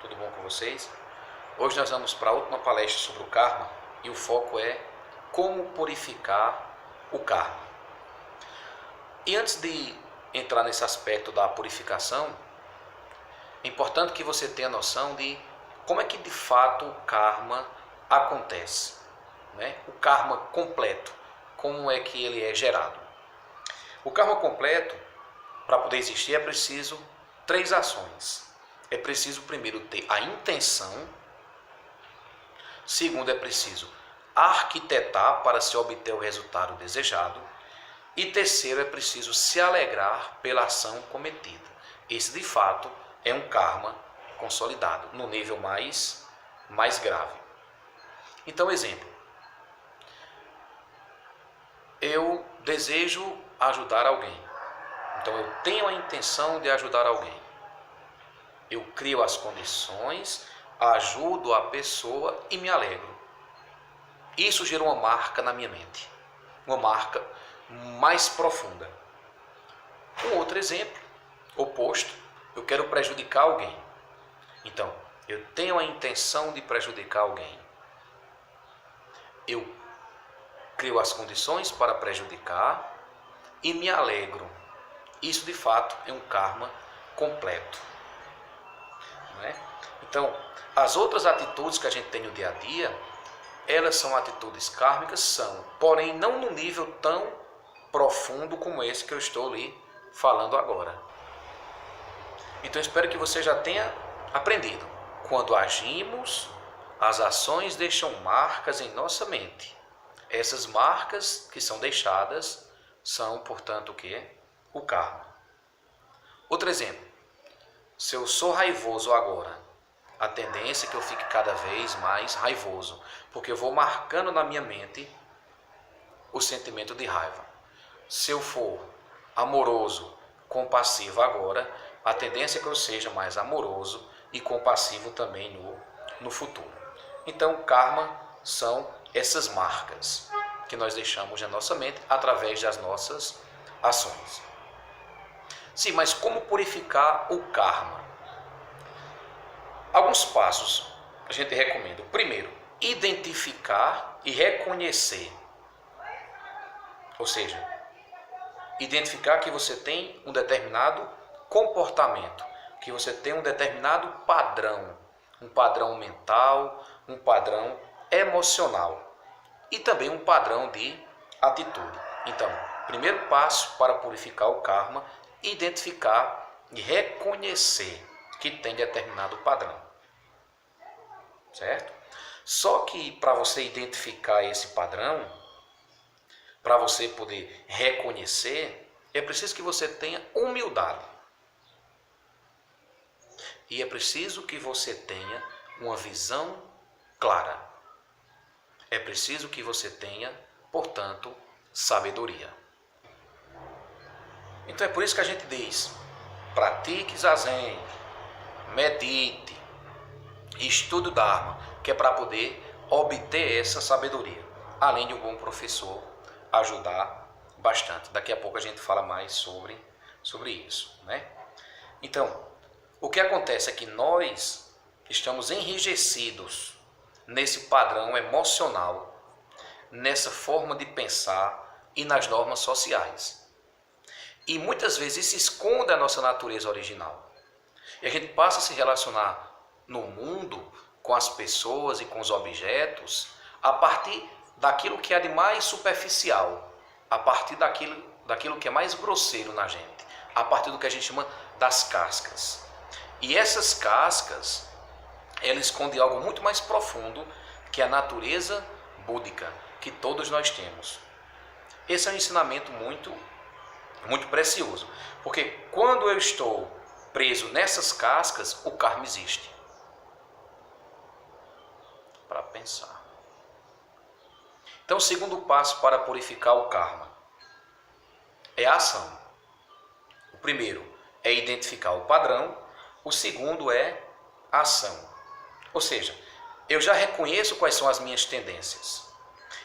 tudo bom com vocês? Hoje nós vamos para a última palestra sobre o karma e o foco é como purificar o karma. E antes de entrar nesse aspecto da purificação, é importante que você tenha noção de como é que de fato o karma acontece, né? O karma completo, como é que ele é gerado. O karma completo, para poder existir, é preciso 3 ações. É preciso primeiro ter a intenção, segundo é preciso arquitetar para se obter o resultado desejado, e terceiro é preciso se alegrar pela ação cometida. Esse de fato é um karma consolidado, no nível mais grave. Então, exemplo, eu desejo ajudar alguém, então eu tenho a intenção de ajudar alguém. Eu crio as condições, ajudo a pessoa e me alegro. Isso gera uma marca na minha mente, uma marca mais profunda. Um outro exemplo, oposto, eu quero prejudicar alguém. Então, eu tenho a intenção de prejudicar alguém. Eu crio as condições para prejudicar e me alegro. Isso de fato é um karma completo. Não é? Então, as outras atitudes que a gente tem no dia a dia, elas são atitudes kármicas, porém não no nível tão profundo como esse que eu estou lhe falando agora. Então, espero que você já tenha aprendido. Quando agimos, as ações deixam marcas em nossa mente. Essas marcas que são deixadas são, portanto, o quê? O karma. Outro exemplo. Se eu sou raivoso agora, a tendência é que eu fique cada vez mais raivoso, porque eu vou marcando na minha mente o sentimento de raiva. Se eu for amoroso, compassivo agora, a tendência é que eu seja mais amoroso e compassivo também no futuro. Então, karma são essas marcas que nós deixamos na nossa mente através das nossas ações. Sim, mas como purificar o karma? Alguns passos a gente recomenda. Primeiro, identificar e reconhecer. Ou seja, identificar que você tem um determinado comportamento, que você tem um determinado padrão, um padrão mental, um padrão emocional e também um padrão de atitude. Então, primeiro passo para purificar o karma, identificar e reconhecer que tem determinado padrão, certo? Só que para você identificar esse padrão, para você poder reconhecer, é preciso que você tenha humildade. E é preciso que você tenha uma visão clara. É preciso que você tenha, portanto, sabedoria. Então é por isso que a gente diz, pratique zazen, medite, estude o Dharma, que é para poder obter essa sabedoria. Além de um bom professor ajudar bastante. Daqui a pouco a gente fala mais sobre isso, né? Então, o que acontece é que nós estamos enrijecidos nesse padrão emocional, nessa forma de pensar e nas normas sociais. E muitas vezes isso esconde a nossa natureza original. E a gente passa a se relacionar no mundo com as pessoas e com os objetos a partir daquilo que é de mais superficial, a partir daquilo que é mais grosseiro na gente, a partir do que a gente chama das cascas. E essas cascas, elas escondem algo muito mais profundo, que é a natureza búdica, que todos nós temos. Esse é um ensinamento muito precioso, porque quando eu estou preso nessas cascas, o karma existe. Para pensar. Então, o segundo passo para purificar o karma é a ação. O primeiro é identificar o padrão, o segundo é a ação. Ou seja, eu já reconheço quais são as minhas tendências.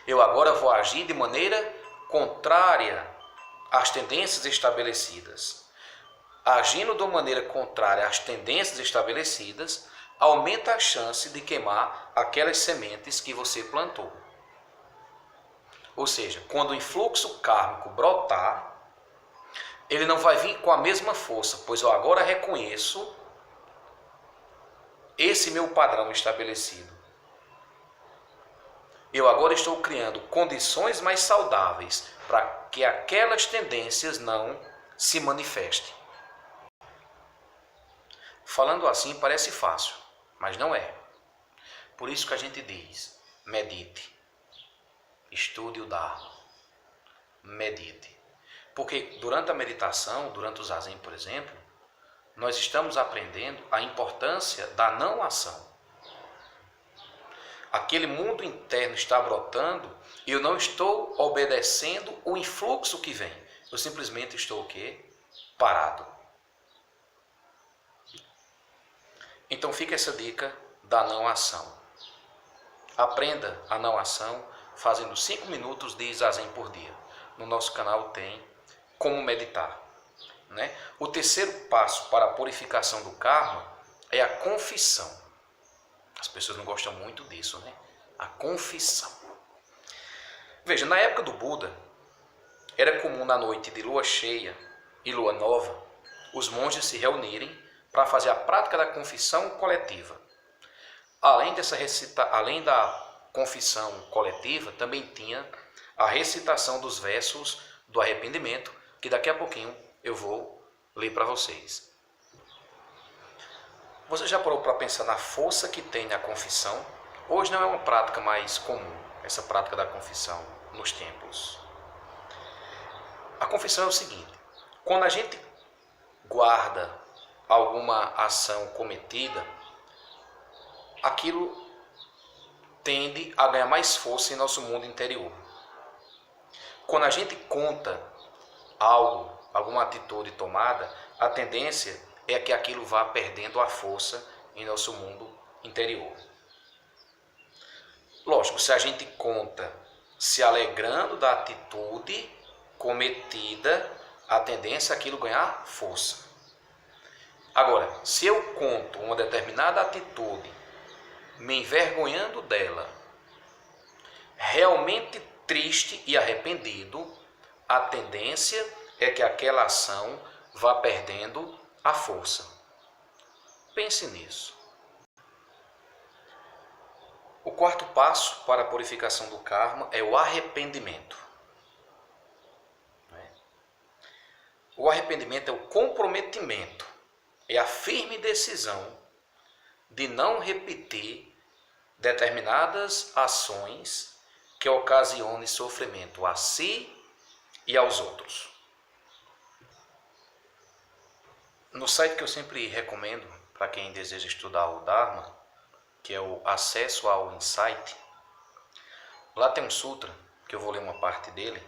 Eu agora vou agir de maneira contrária às tendências estabelecidas. Agindo de maneira contrária às tendências estabelecidas, aumenta a chance de queimar aquelas sementes que você plantou. Ou seja, quando o influxo kármico brotar, ele não vai vir com a mesma força, pois eu agora reconheço esse meu padrão estabelecido. Eu agora estou criando condições mais saudáveis para que aquelas tendências não se manifestem. Falando assim parece fácil, mas não é. Por isso que a gente diz, medite, estude o Dharma, medite. Porque durante a meditação, durante o Zazen, por exemplo, nós estamos aprendendo a importância da não ação. Aquele mundo interno está brotando e eu não estou obedecendo o influxo que vem. Eu simplesmente estou o quê? Parado. Então fica essa dica da não ação. Aprenda a não ação fazendo 5 minutos de Zazen por dia. No nosso canal tem como meditar, né? O terceiro passo para a purificação do karma é a confissão. As pessoas não gostam muito disso, né? A confissão. Veja, na época do Buda, era comum na noite de lua cheia e lua nova, os monges se reunirem para fazer a prática da confissão coletiva. Além da confissão coletiva, também tinha a recitação dos versos do arrependimento, que daqui a pouquinho eu vou ler para vocês. Você já parou para pensar na força que tem na confissão? Hoje não é uma prática mais comum, essa prática da confissão nos templos. A confissão é o seguinte: quando a gente guarda alguma ação cometida, aquilo tende a ganhar mais força em nosso mundo interior. Quando a gente conta algo, alguma atitude tomada, a tendência é que aquilo vá perdendo a força em nosso mundo interior. Lógico, se a gente conta se alegrando da atitude cometida, a tendência é aquilo ganhar força. Agora, se eu conto uma determinada atitude, me envergonhando dela, realmente triste e arrependido, a tendência é que aquela ação vá perdendo a força. Pense nisso. O quarto passo para a purificação do karma é o arrependimento. O arrependimento é o comprometimento, é a firme decisão de não repetir determinadas ações que ocasionem sofrimento a si e aos outros. No site que eu sempre recomendo para quem deseja estudar o Dharma, que é o Acesso ao Insight, lá tem um sutra, que eu vou ler uma parte dele.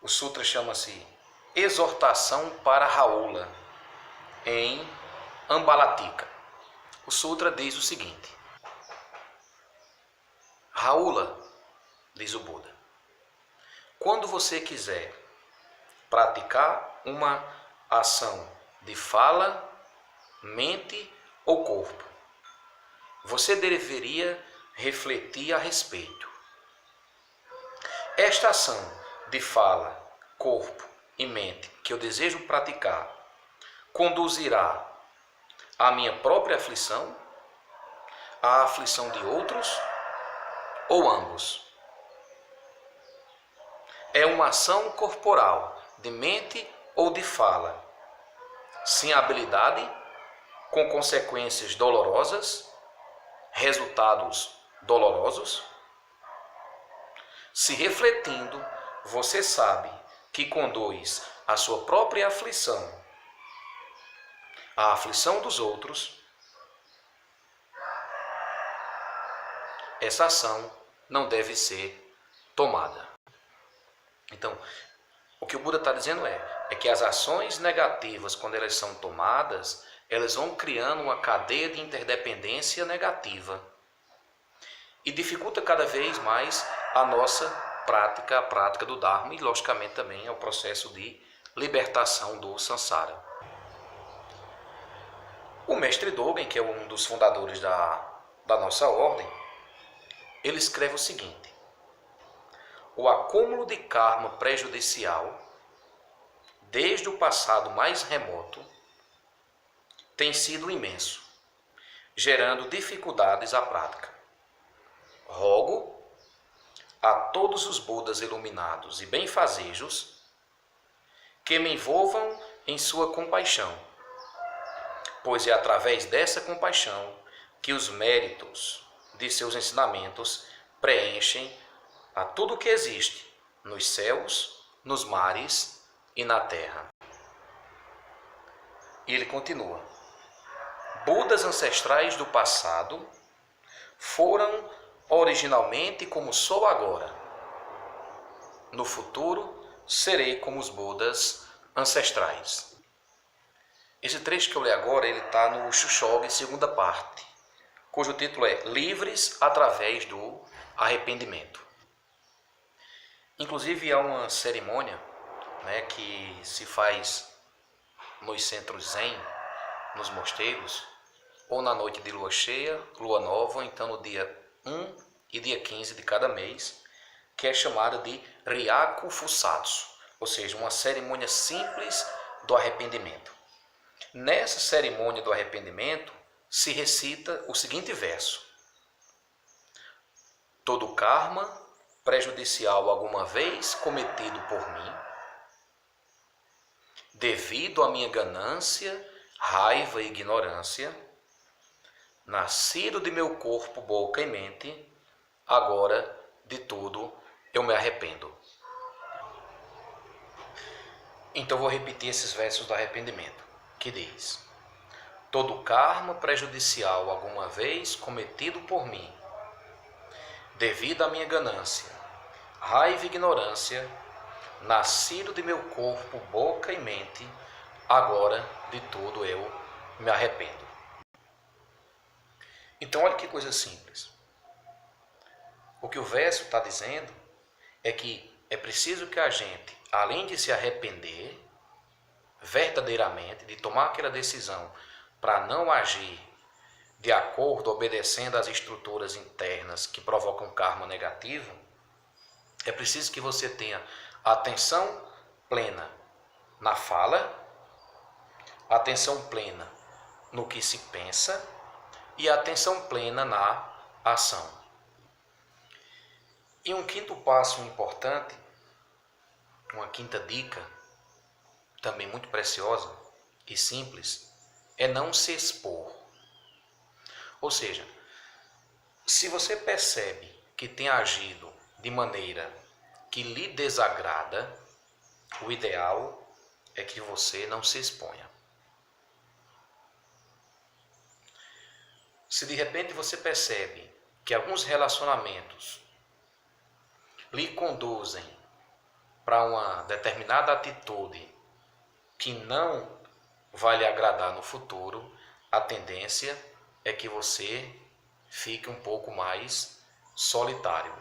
O sutra chama-se Exortação para Raula, em Ambalatika. O sutra diz o seguinte: Raula, diz o Buda, quando você quiser praticar uma ação de fala, mente ou corpo, você deveria refletir a respeito. Esta ação de fala, corpo e mente que eu desejo praticar conduzirá à minha própria aflição, à aflição de outros ou ambos? É uma ação corporal, de mente ou de fala, sem habilidade, com consequências dolorosas, resultados dolorosos? Se refletindo, você sabe que conduz à sua própria aflição, à aflição dos outros, essa ação não deve ser tomada. Então, o que o Buda está dizendo é que as ações negativas, quando elas são tomadas, elas vão criando uma cadeia de interdependência negativa e dificulta cada vez mais a nossa prática, a prática do Dharma e, logicamente, também é o processo de libertação do Sansara. O mestre Dogen, que é um dos fundadores da nossa ordem, ele escreve o seguinte: o acúmulo de karma prejudicial, desde o passado mais remoto, tem sido imenso, gerando dificuldades à prática. Rogo a todos os Budas iluminados e benfazejos que me envolvam em sua compaixão, pois é através dessa compaixão que os méritos de seus ensinamentos preenchem a tudo que existe nos céus, nos mares e na terra. E ele continua: Budas ancestrais do passado foram originalmente como sou agora. No futuro, serei como os Budas ancestrais. Esse trecho que eu li agora, ele está no Shushoggi, segunda parte, cujo título é Livres através do Arrependimento. Inclusive, há uma cerimônia, né, que se faz nos centros zen, nos mosteiros, ou na noite de lua cheia, lua nova, ou então no dia 1 e dia 15 de cada mês, que é chamada de Ryaku Fusatsu, ou seja, uma cerimônia simples do arrependimento. Nessa cerimônia do arrependimento se recita o seguinte verso: todo karma prejudicial alguma vez cometido por mim, devido à minha ganância, raiva e ignorância, nascido de meu corpo, boca e mente, agora de tudo eu me arrependo. Então vou repetir esses versos do arrependimento, que diz: todo karma prejudicial alguma vez cometido por mim, devido à minha ganância, raiva e ignorância, nascido de meu corpo, boca e mente, agora de tudo eu me arrependo. Então olha que coisa simples. O que o verso está dizendo é que é preciso que a gente, além de se arrepender verdadeiramente, de tomar aquela decisão para não agir de acordo, obedecendo às estruturas internas que provocam karma negativo, é preciso que você tenha atenção plena na fala, atenção plena no que se pensa e atenção plena na ação. E um quinto passo importante, uma quinta dica, também muito preciosa e simples, é não se expor. Ou seja, se você percebe que tem agido de maneira que lhe desagrada, o ideal é que você não se exponha. Se de repente você percebe que alguns relacionamentos lhe conduzem para uma determinada atitude que não vai lhe agradar no futuro, a tendência é que você fique um pouco mais solitário.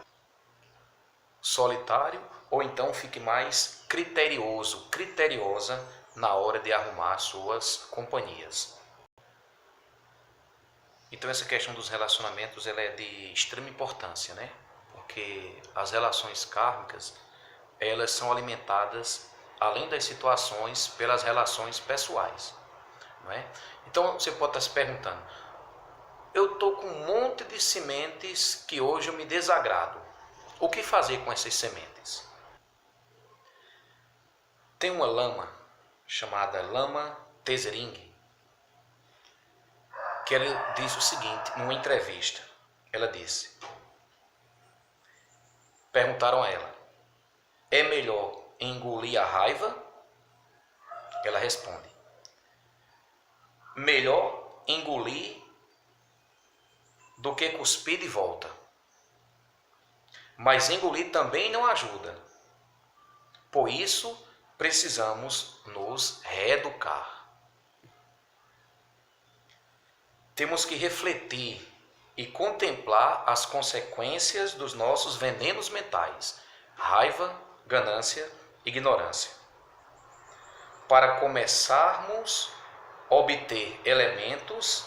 Solitário, ou então fique mais criterioso, criteriosa na hora de arrumar suas companhias. Então essa questão dos relacionamentos ela é de extrema importância, né? Porque as relações kármicas, elas são alimentadas, além das situações, pelas relações pessoais, não é? Então você pode estar se perguntando: eu estou com um monte de sementes que hoje eu me desagrado. O que fazer com essas sementes? Tem uma lama chamada Lama Tezering, que ela diz o seguinte, numa entrevista. Ela disse, perguntaram a ela: é melhor engolir a raiva? Ela responde: melhor engolir do que cuspir de volta. Mas engolir também não ajuda. Por isso, precisamos nos reeducar. Temos que refletir e contemplar as consequências dos nossos venenos mentais, raiva, ganância, ignorância, para começarmos obter elementos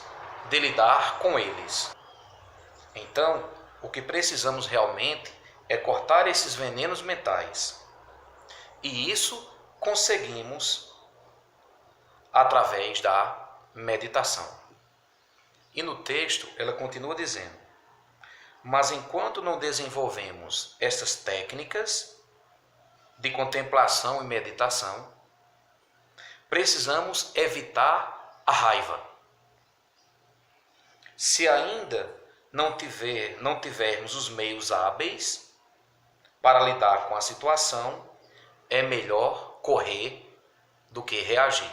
de lidar com eles. Então, o que precisamos realmente é cortar esses venenos mentais. E isso conseguimos através da meditação. E no texto ela continua dizendo: mas enquanto não desenvolvemos essas técnicas de contemplação e meditação, precisamos evitar a raiva. Se ainda não tivermos os meios hábeis para lidar com a situação, é melhor correr do que reagir.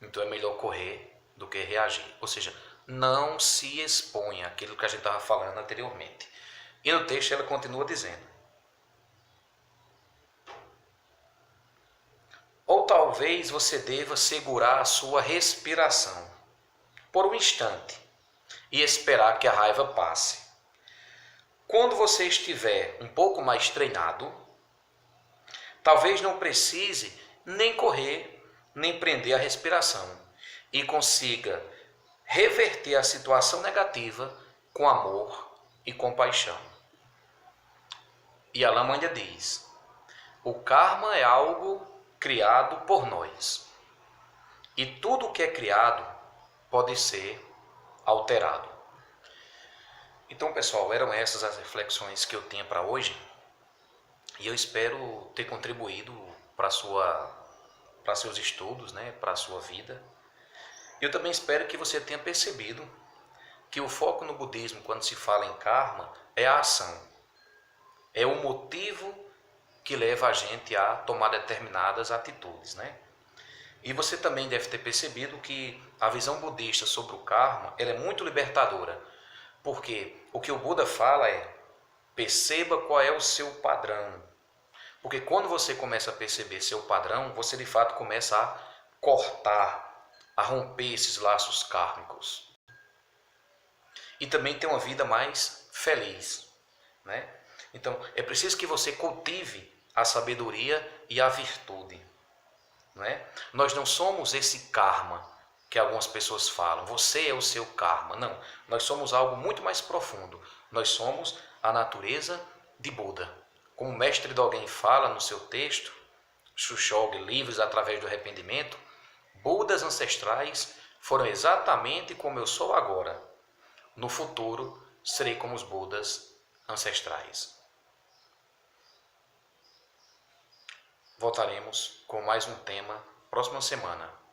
Então é melhor correr do que reagir. Ou seja, não se exponha àquilo que a gente estava falando anteriormente. E no texto ela continua dizendo: ou talvez você deva segurar a sua respiração por um instante e esperar que a raiva passe. Quando você estiver um pouco mais treinado, talvez não precise nem correr, nem prender a respiração e consiga reverter a situação negativa com amor e compaixão. E Alain Mandia diz: o karma é algo criado por nós. E tudo que é criado pode ser alterado. Então, pessoal, eram essas as reflexões que eu tinha para hoje. E eu espero ter contribuído para seus estudos, né, para a sua vida. Eu também espero que você tenha percebido que o foco no budismo, quando se fala em karma, é a ação. É o motivo que leva a gente a tomar determinadas atitudes, né? E você também deve ter percebido que a visão budista sobre o karma, ela é muito libertadora. Porque o que o Buda fala é: perceba qual é o seu padrão. Porque quando você começa a perceber seu padrão, você de fato começa a cortar, a romper esses laços kármicos. E também ter uma vida mais feliz, né? Então, é preciso que você cultive a sabedoria e a virtude, não é? Nós não somos esse karma que algumas pessoas falam, você é o seu karma. Não, nós somos algo muito mais profundo. Nós somos a natureza de Buda. Como o mestre Dogen fala no seu texto, Shushog, Livres através do Arrependimento, Budas ancestrais foram exatamente como eu sou agora. No futuro, serei como os Budas ancestrais. Voltaremos com mais um tema próxima semana.